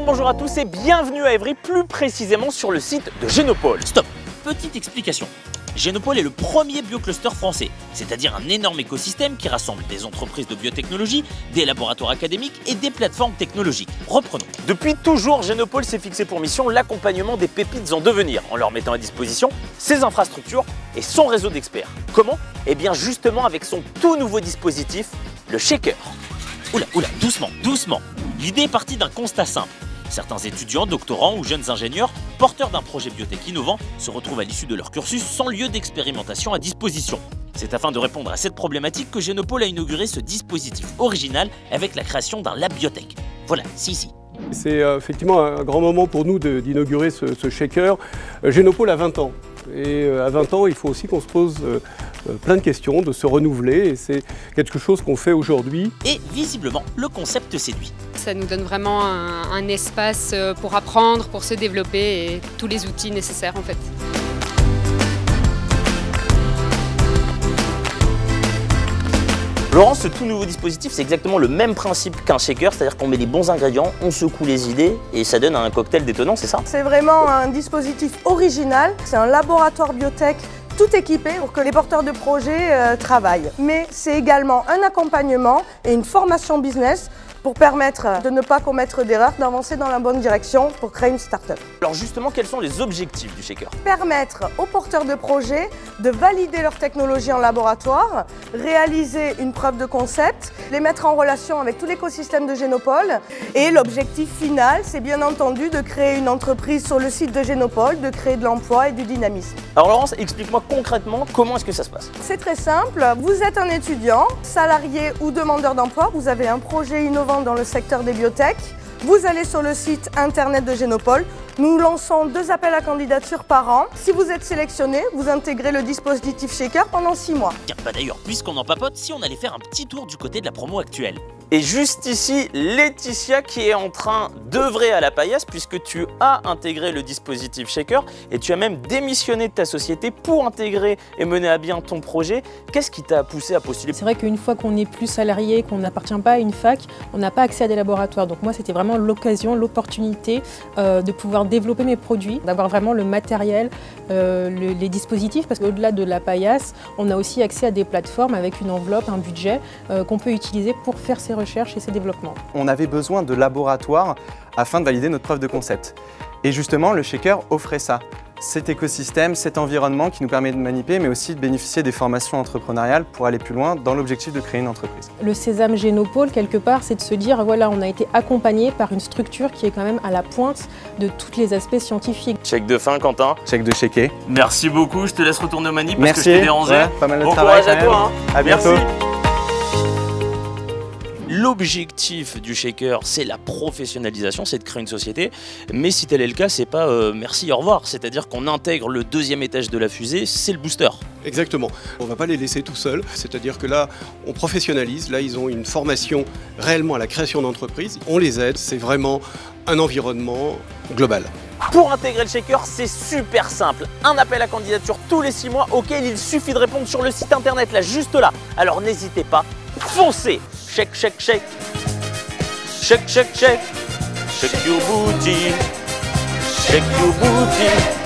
monde, bonjour à tous et bienvenue à Évry, plus précisément sur le site de Génopole. Stop, petite explication. Génopole est le premier biocluster français, c'est-à-dire un énorme écosystème qui rassemble des entreprises de biotechnologie, des laboratoires académiques et des plateformes technologiques. Reprenons. Depuis toujours, Génopole s'est fixé pour mission l'accompagnement des pépites en devenir, en leur mettant à disposition ses infrastructures et son réseau d'experts. Comment? Eh bien justement avec son tout nouveau dispositif, le Shaker. Oula, doucement, doucement. L'idée est partie d'un constat simple. Certains étudiants, doctorants ou jeunes ingénieurs, porteurs d'un projet biotech innovant, se retrouvent à l'issue de leur cursus sans lieu d'expérimentation à disposition. C'est afin de répondre à cette problématique que Génopole a inauguré ce dispositif original avec la création d'un lab biotech. Voilà, si. C'est effectivement un grand moment pour nous d'inaugurer ce shaker. Génopole a 20 ans. Et à 20 ans, il faut aussi qu'on se pose plein de questions, de se renouveler. Et c'est quelque chose qu'on fait aujourd'hui. Et visiblement, le concept séduit. Ça nous donne vraiment un espace pour apprendre, pour se développer et tous les outils nécessaires en fait. Laurent, ce tout nouveau dispositif, c'est exactement le même principe qu'un shaker, c'est-à-dire qu'on met les bons ingrédients, on secoue les idées et ça donne un cocktail détonnant, c'est ça? C'est vraiment un dispositif original, c'est un laboratoire biotech tout équipé pour que les porteurs de projets travaillent. Mais c'est également un accompagnement et une formation business pour permettre de ne pas commettre d'erreurs, d'avancer dans la bonne direction pour créer une start-up. Alors justement, quels sont les objectifs du shaker? Permettre aux porteurs de projets de valider leur technologie en laboratoire, réaliser une preuve de concept, les mettre en relation avec tout l'écosystème de Génopole. Et l'objectif final, c'est bien entendu de créer une entreprise sur le site de Génopole, de créer de l'emploi et du dynamisme. Alors Laurence, explique-moi concrètement comment est-ce que ça se passe? C'est très simple, vous êtes un étudiant, salarié ou demandeur d'emploi, vous avez un projet innovant dans le secteur des biotech. Vous allez sur le site internet de Génopole. Nous lançons 2 appels à candidature par an. Si vous êtes sélectionné, vous intégrez le dispositif Shaker pendant 6 mois. Tiens, d'ailleurs, puisqu'on en papote, si on allait faire un petit tour du côté de la promo actuelle. Et juste ici, Laetitia qui est en train d'œuvrer à la paillasse puisque tu as intégré le dispositif Shaker et tu as même démissionné de ta société pour intégrer et mener à bien ton projet. Qu'est-ce qui t'a poussé à postuler? C'est vrai qu'une fois qu'on n'est plus salarié, qu'on n'appartient pas à une fac, on n'a pas accès à des laboratoires. Donc moi, c'était vraiment l'occasion, l'opportunité de pouvoir développer mes produits, d'avoir vraiment le matériel, les dispositifs, parce qu'au-delà de la paillasse, on a aussi accès à des plateformes avec une enveloppe, un budget qu'on peut utiliser pour faire ses recherches et ses développements. On avait besoin de laboratoires afin de valider notre preuve de concept. Et justement, le shaker offrait ça. Cet écosystème, cet environnement qui nous permet de manipuler, mais aussi de bénéficier des formations entrepreneuriales pour aller plus loin dans l'objectif de créer une entreprise. Le sésame Génopole, quelque part, c'est de se dire, voilà, on a été accompagné par une structure qui est quand même à la pointe de tous les aspects scientifiques. Check de fin, Quentin. Check de shaker. Merci beaucoup, je te laisse retourner au manip parce Merci. que je t'ai dérangé. Ouais, pas mal de bon travail courage à toi. À bientôt. Merci. L'objectif du shaker, c'est la professionnalisation, c'est de créer une société. Mais si tel est le cas, c'est pas merci, au revoir. C'est-à-dire qu'on intègre le 2e étage de la fusée, c'est le booster. Exactement. On ne va pas les laisser tout seuls. C'est-à-dire que là, on professionnalise. Là, ils ont une formation réellement à la création d'entreprises. On les aide. C'est vraiment un environnement global. Pour intégrer le shaker, c'est super simple. Un appel à candidature tous les 6 mois auquel il suffit de répondre sur le site internet, là, juste là. Alors n'hésitez pas, foncez. Shake, shake, shake. Shake, shake, shake. Shake your booty. Shake your booty.